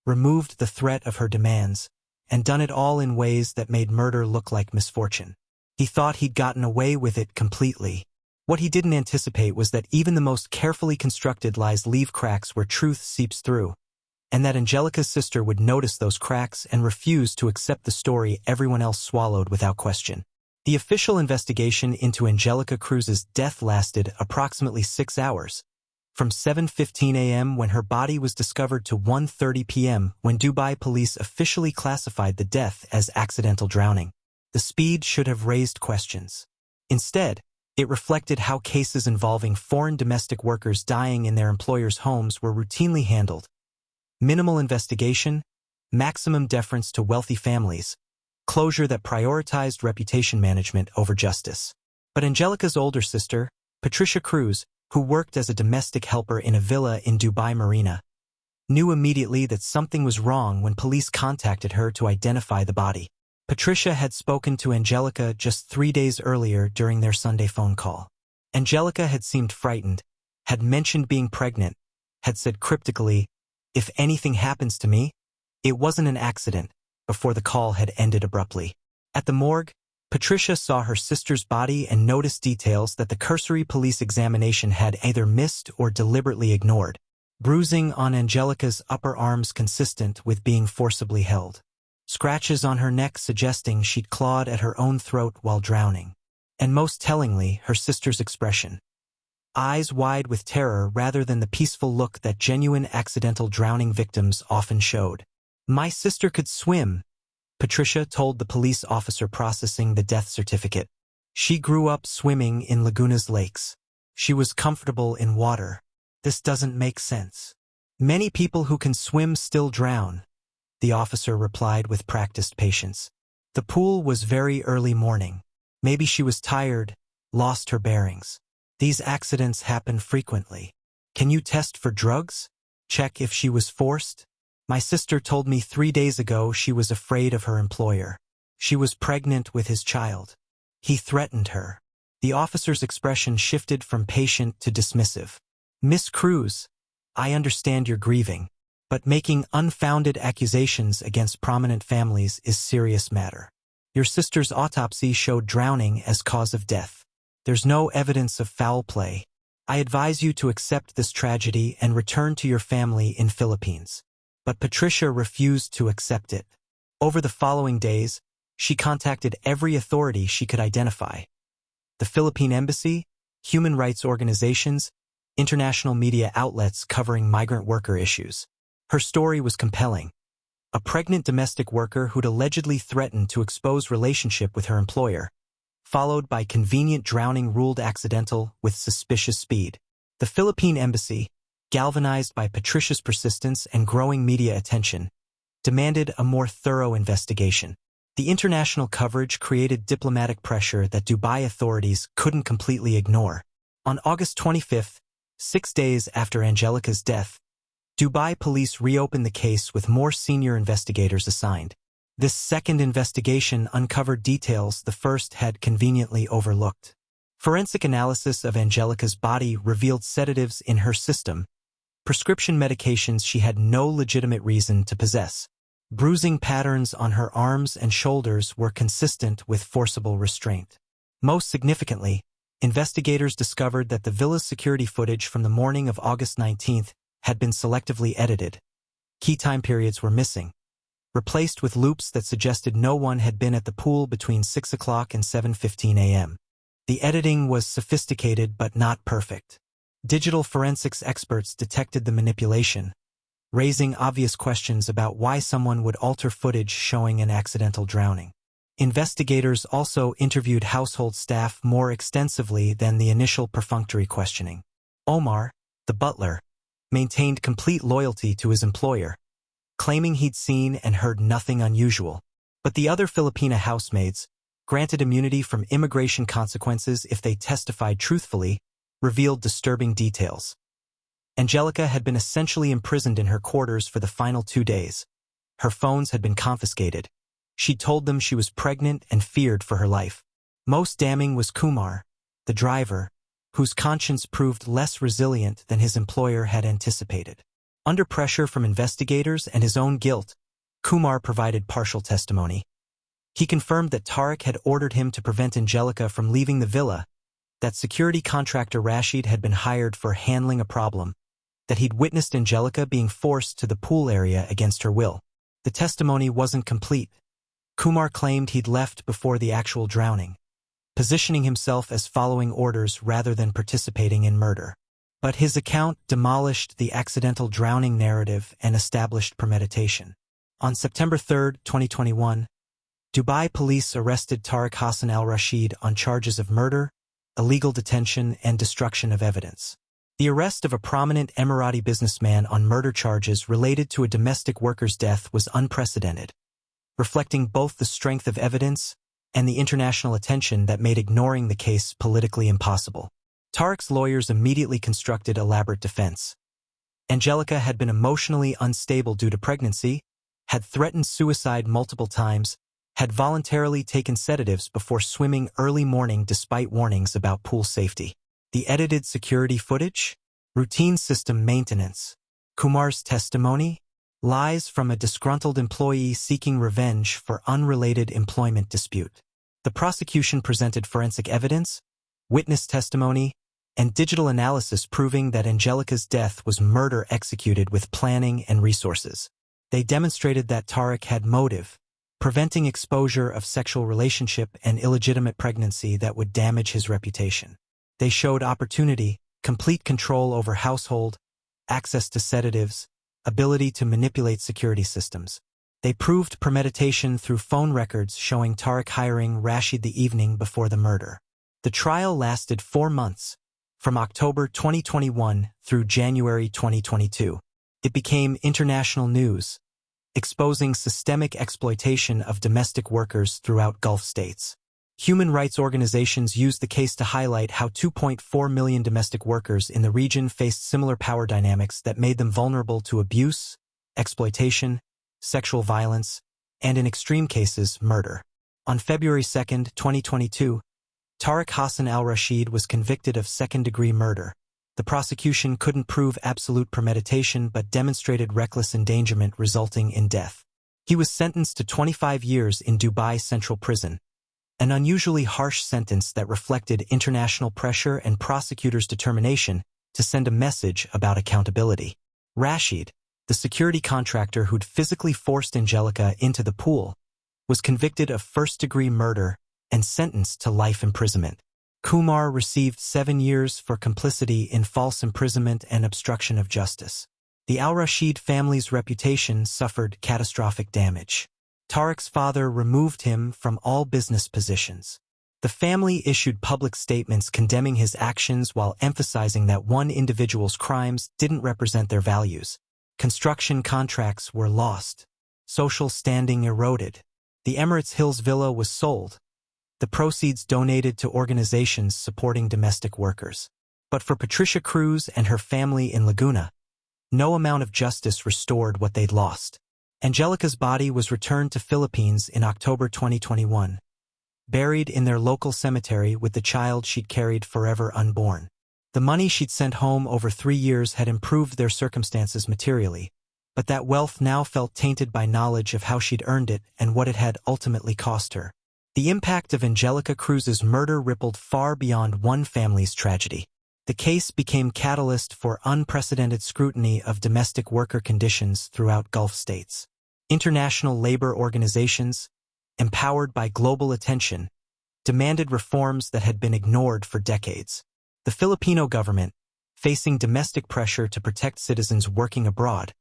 removed the threat of her demands, and done it all in ways that made murder look like misfortune. He thought he'd gotten away with it completely. What he didn't anticipate was that even the most carefully constructed lies leave cracks where truth seeps through, and that Angelica's sister would notice those cracks and refuse to accept the story everyone else swallowed without question. The official investigation into Angelica Cruz's death lasted approximately 6 hours, from 7:15 a.m. when her body was discovered to 1:30 p.m. when Dubai police officially classified the death as accidental drowning. The speed should have raised questions. Instead, it reflected how cases involving foreign domestic workers dying in their employers' homes were routinely handled. Minimal investigation, maximum deference to wealthy families, closure that prioritized reputation management over justice. But Angelica's older sister, Patricia Cruz, who worked as a domestic helper in a villa in Dubai Marina, knew immediately that something was wrong when police contacted her to identify the body. Patricia had spoken to Angelica just 3 days earlier during their Sunday phone call. Angelica had seemed frightened, had mentioned being pregnant, had said cryptically, "If anything happens to me, it wasn't an accident," before the call had ended abruptly. At the morgue, Patricia saw her sister's body and noticed details that the cursory police examination had either missed or deliberately ignored. Bruising on Angelica's upper arms consistent with being forcibly held. Scratches on her neck suggesting she'd clawed at her own throat while drowning. And most tellingly, her sister's expression. Eyes wide with terror rather than the peaceful look that genuine accidental drowning victims often showed. "My sister could swim," Patricia told the police officer processing the death certificate. "She grew up swimming in Laguna's lakes. She was comfortable in water. This doesn't make sense. Many people who can swim still drown," the officer replied with practiced patience. "The pool was very early morning. Maybe she was tired, lost her bearings. These accidents happen frequently. Can you test for drugs? Check if she was forced? My sister told me 3 days ago she was afraid of her employer. She was pregnant with his child. He threatened her." The officer's expression shifted from patient to dismissive. "Miss Cruz, I understand you're grieving, but making unfounded accusations against prominent families is serious matter. Your sister's autopsy showed drowning as cause of death. There's no evidence of foul play. I advise you to accept this tragedy and return to your family in Philippines. But Patricia refused to accept it. Over the following days, she contacted every authority she could identify. The Philippine Embassy, human rights organizations, international media outlets covering migrant worker issues. Her story was compelling. A pregnant domestic worker who'd allegedly threatened to expose relationship with her employer, followed by convenient drowning ruled accidental with suspicious speed. The Philippine Embassy, galvanized by Patricia's persistence and growing media attention, demanded a more thorough investigation. The international coverage created diplomatic pressure that Dubai authorities couldn't completely ignore. On August 25, 6 days after Angelica's death, Dubai police reopened the case with more senior investigators assigned. This second investigation uncovered details the first had conveniently overlooked. Forensic analysis of Angelica's body revealed sedatives in her system, prescription medications she had no legitimate reason to possess. Bruising patterns on her arms and shoulders were consistent with forcible restraint. Most significantly, investigators discovered that the villa's security footage from the morning of August 19 had been selectively edited. Key time periods were missing, replaced with loops that suggested no one had been at the pool between 6 o'clock and 7:15 a.m. The editing was sophisticated but not perfect. Digital forensics experts detected the manipulation, raising obvious questions about why someone would alter footage showing an accidental drowning. Investigators also interviewed household staff more extensively than the initial perfunctory questioning. Omar, the butler, maintained complete loyalty to his employer, claiming he'd seen and heard nothing unusual. But the other Filipina housemaids, granted immunity from immigration consequences if they testified truthfully, revealed disturbing details. Angelica had been essentially imprisoned in her quarters for the final 2 days. Her phones had been confiscated. She told them she was pregnant and feared for her life. Most damning was Kumar, the driver, whose conscience proved less resilient than his employer had anticipated. Under pressure from investigators and his own guilt, Kumar provided partial testimony. He confirmed that Tariq had ordered him to prevent Angelica from leaving the villa, that security contractor Rashid had been hired for handling a problem, that he'd witnessed Angelica being forced to the pool area against her will. The testimony wasn't complete. Kumar claimed he'd left before the actual drowning, positioning himself as following orders rather than participating in murder. But his account demolished the accidental drowning narrative and established premeditation. On September 3, 2021, Dubai police arrested Tariq Hassan Al-Rashid on charges of murder, illegal detention, and destruction of evidence. The arrest of a prominent Emirati businessman on murder charges related to a domestic worker's death was unprecedented, reflecting both the strength of evidence and the international attention that made ignoring the case politically impossible. Tariq's lawyers immediately constructed elaborate defense. Angelica had been emotionally unstable due to pregnancy, had threatened suicide multiple times, had voluntarily taken sedatives before swimming early morning despite warnings about pool safety. The edited security footage, routine system maintenance, Kumar's testimony, lies from a disgruntled employee seeking revenge for unrelated employment dispute. The prosecution presented forensic evidence, witness testimony, and digital analysis proving that Angelica's death was murder executed with planning and resources. They demonstrated that Tariq had motive, preventing exposure of sexual relationship and illegitimate pregnancy that would damage his reputation. They showed opportunity, complete control over household, access to sedatives, ability to manipulate security systems. They proved premeditation through phone records showing Tariq hiring Rashid the evening before the murder. The trial lasted 4 months, from October 2021 through January 2022. It became international news, exposing systemic exploitation of domestic workers throughout Gulf states. Human rights organizations used the case to highlight how 2.4 million domestic workers in the region faced similar power dynamics that made them vulnerable to abuse, exploitation, sexual violence, and in extreme cases, murder. On February 2, 2022, Tariq Hassan Al-Rashid was convicted of second-degree murder. The prosecution couldn't prove absolute premeditation but demonstrated reckless endangerment resulting in death. He was sentenced to 25 years in Dubai Central Prison, an unusually harsh sentence that reflected international pressure and prosecutors' determination to send a message about accountability. Rashid, the security contractor who'd physically forced Angelica into the pool, was convicted of first-degree murder and sentenced to life imprisonment. Kumar received 7 years for complicity in false imprisonment and obstruction of justice. The Al-Rashid family's reputation suffered catastrophic damage. Tariq's father removed him from all business positions. The family issued public statements condemning his actions while emphasizing that one individual's crimes didn't represent their values. Construction contracts were lost. Social standing eroded. The Emirates Hills villa was sold. The proceeds donated to organizations supporting domestic workers. But for Patricia Cruz and her family in Laguna, no amount of justice restored what they'd lost. Angelica's body was returned to Philippines in October 2021, buried in their local cemetery with the child she'd carried forever unborn. The money she'd sent home over 3 years had improved their circumstances materially, but that wealth now felt tainted by knowledge of how she'd earned it and what it had ultimately cost her. The impact of Angelica Cruz's murder rippled far beyond one family's tragedy. The case became catalyst for unprecedented scrutiny of domestic worker conditions throughout Gulf states. International labor organizations, empowered by global attention, demanded reforms that had been ignored for decades. The Filipino government, facing domestic pressure to protect citizens working abroad,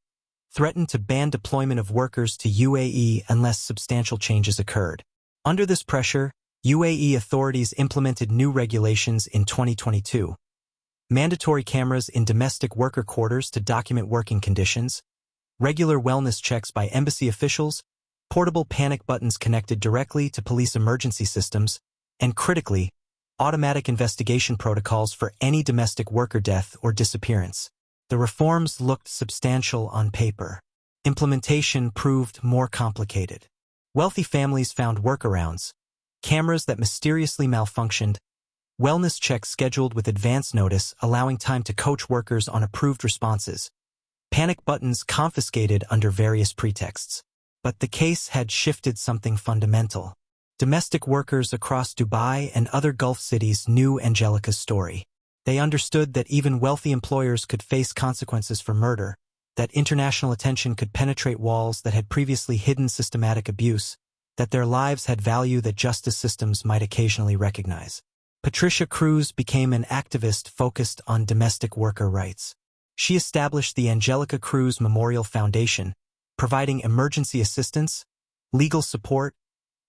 threatened to ban deployment of workers to UAE unless substantial changes occurred. Under this pressure, UAE authorities implemented new regulations in 2022. Mandatory cameras in domestic worker quarters to document working conditions, regular wellness checks by embassy officials, portable panic buttons connected directly to police emergency systems, and critically, automatic investigation protocols for any domestic worker death or disappearance. The reforms looked substantial on paper. Implementation proved more complicated. Wealthy families found workarounds, cameras that mysteriously malfunctioned, wellness checks scheduled with advance notice allowing time to coach workers on approved responses, panic buttons confiscated under various pretexts. But the case had shifted something fundamental. Domestic workers across Dubai and other Gulf cities knew Angelica's story. They understood that even wealthy employers could face consequences for murder, that international attention could penetrate walls that had previously hidden systematic abuse, that their lives had value that justice systems might occasionally recognize. Patricia Cruz became an activist focused on domestic worker rights. She established the Angelica Cruz Memorial Foundation, providing emergency assistance, legal support,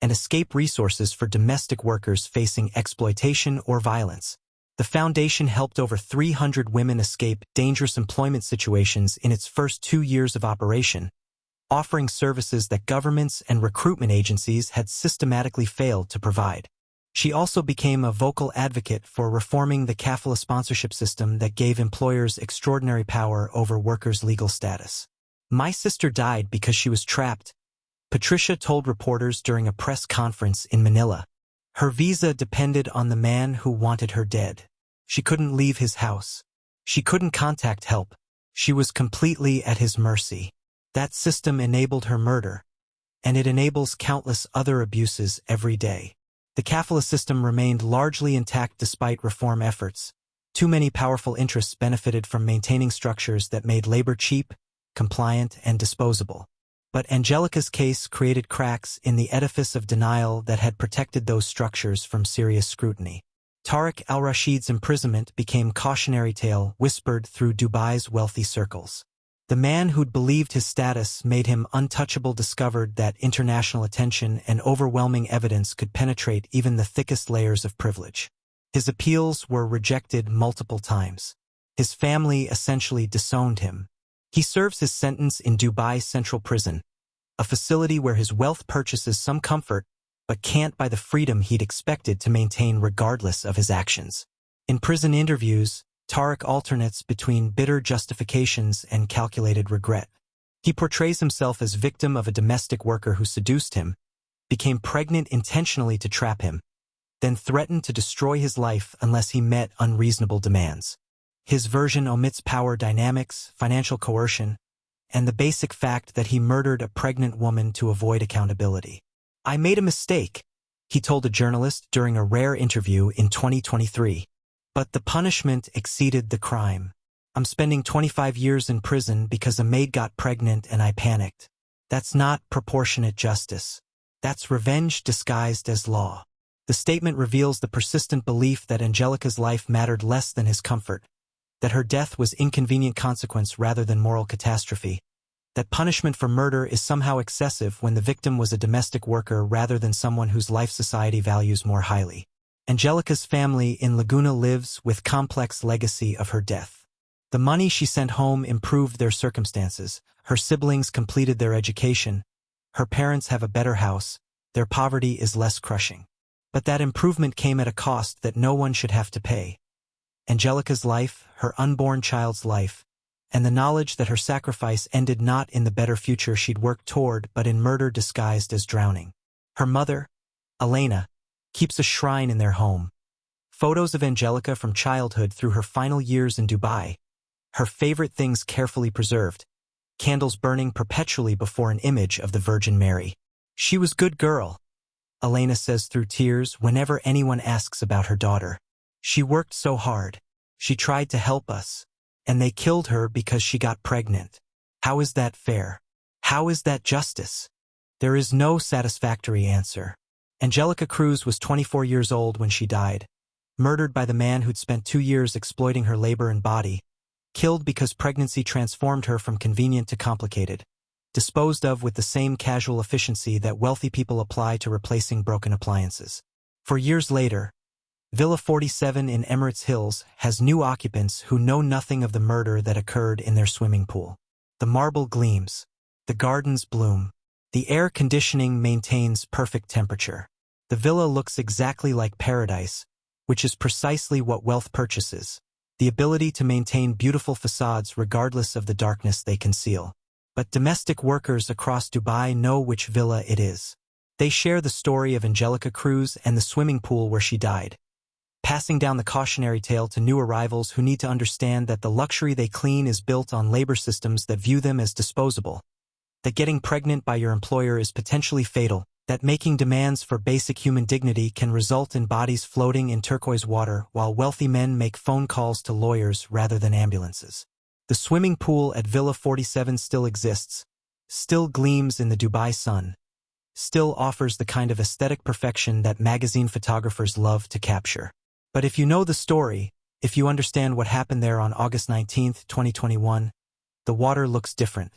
and escape resources for domestic workers facing exploitation or violence. The foundation helped over 300 women escape dangerous employment situations in its first 2 years of operation, offering services that governments and recruitment agencies had systematically failed to provide. She also became a vocal advocate for reforming the kafala sponsorship system that gave employers extraordinary power over workers' legal status. "My sister died because she was trapped," Patricia told reporters during a press conference in Manila. Her visa depended on the man who wanted her dead. She couldn't leave his house. She couldn't contact help. She was completely at his mercy. That system enabled her murder, and it enables countless other abuses every day. The kafala system remained largely intact despite reform efforts. Too many powerful interests benefited from maintaining structures that made labor cheap, compliant, and disposable. But Angelica's case created cracks in the edifice of denial that had protected those structures from serious scrutiny. Tariq Al-Rashid's imprisonment became cautionary tale whispered through Dubai's wealthy circles. The man who'd believed his status made him untouchable discovered that international attention and overwhelming evidence could penetrate even the thickest layers of privilege. His appeals were rejected multiple times. His family essentially disowned him. He serves his sentence in Dubai Central Prison, a facility where his wealth purchases some comfort, but can't buy the freedom he'd expected to maintain regardless of his actions. In prison interviews, Tariq alternates between bitter justifications and calculated regret. He portrays himself as victim of a domestic worker who seduced him, became pregnant intentionally to trap him, then threatened to destroy his life unless he met unreasonable demands. His version omits power dynamics, financial coercion, and the basic fact that he murdered a pregnant woman to avoid accountability. "I made a mistake," he told a journalist during a rare interview in 2023. "But the punishment exceeded the crime. I'm spending 25 years in prison because a maid got pregnant and I panicked. That's not proportionate justice. That's revenge disguised as law." The statement reveals the persistent belief that Angelica's life mattered less than his comfort, that her death was inconvenient consequence rather than moral catastrophe, that punishment for murder is somehow excessive when the victim was a domestic worker rather than someone whose life society values more highly. Angelica's family in Laguna lives with complex legacy of her death. The money she sent home improved their circumstances, her siblings completed their education, her parents have a better house, their poverty is less crushing. But that improvement came at a cost that no one should have to pay. Angelica's life, her unborn child's life, and the knowledge that her sacrifice ended not in the better future she'd worked toward but in murder disguised as drowning. Her mother, Elena, keeps a shrine in their home. Photos of Angelica from childhood through her final years in Dubai, her favorite things carefully preserved, candles burning perpetually before an image of the Virgin Mary. "She was good girl," Elena says through tears whenever anyone asks about her daughter. "She worked so hard. She tried to help us. And they killed her because she got pregnant. How is that fair? How is that justice?" There is no satisfactory answer. Angelica Cruz was 24 years old when she died, murdered by the man who'd spent 2 years exploiting her labor and body, killed because pregnancy transformed her from convenient to complicated, disposed of with the same casual efficiency that wealthy people apply to replacing broken appliances. For years later, Villa 47 in Emirates Hills has new occupants who know nothing of the murder that occurred in their swimming pool. The marble gleams. The gardens bloom. The air conditioning maintains perfect temperature. The villa looks exactly like paradise, which is precisely what wealth purchases: the ability to maintain beautiful facades regardless of the darkness they conceal. But domestic workers across Dubai know which villa it is. They share the story of Angelica Cruz and the swimming pool where she died, passing down the cautionary tale to new arrivals who need to understand that the luxury they clean is built on labor systems that view them as disposable, that getting pregnant by your employer is potentially fatal, that making demands for basic human dignity can result in bodies floating in turquoise water while wealthy men make phone calls to lawyers rather than ambulances. The swimming pool at Villa 47 still exists, still gleams in the Dubai sun, still offers the kind of aesthetic perfection that magazine photographers love to capture. But if you know the story, if you understand what happened there on August 19, 2021, the water looks different.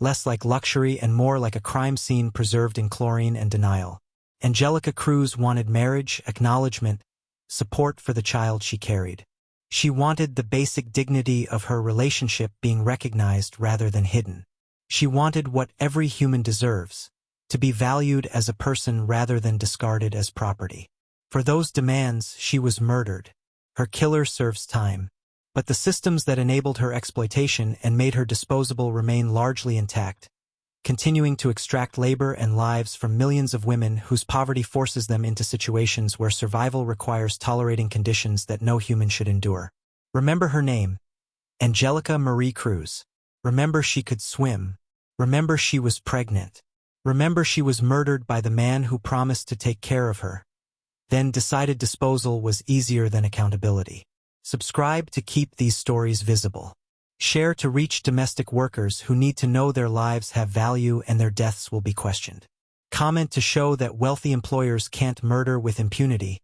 Less like luxury and more like a crime scene preserved in chlorine and denial. Angelica Cruz wanted marriage, acknowledgement, support for the child she carried. She wanted the basic dignity of her relationship being recognized rather than hidden. She wanted what every human deserves: to be valued as a person rather than discarded as property. For those demands, she was murdered. Her killer serves time. But the systems that enabled her exploitation and made her disposable remain largely intact, continuing to extract labor and lives from millions of women whose poverty forces them into situations where survival requires tolerating conditions that no human should endure. Remember her name: Angelica Marie Cruz. Remember she could swim. Remember she was pregnant. Remember she was murdered by the man who promised to take care of her, then decided disposal was easier than accountability. Subscribe to keep these stories visible. Share to reach domestic workers who need to know their lives have value and their deaths will be questioned. Comment to show that wealthy employers can't murder with impunity,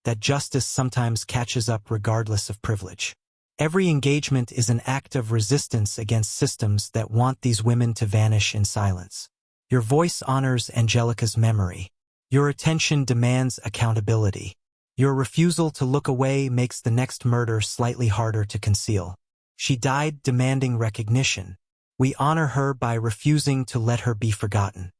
that justice sometimes catches up regardless of privilege. Every engagement is an act of resistance against systems that want these women to vanish in silence. Your voice honors Angelica's memory. Your attention demands accountability. Your refusal to look away makes the next murder slightly harder to conceal. She died demanding recognition. We honor her by refusing to let her be forgotten.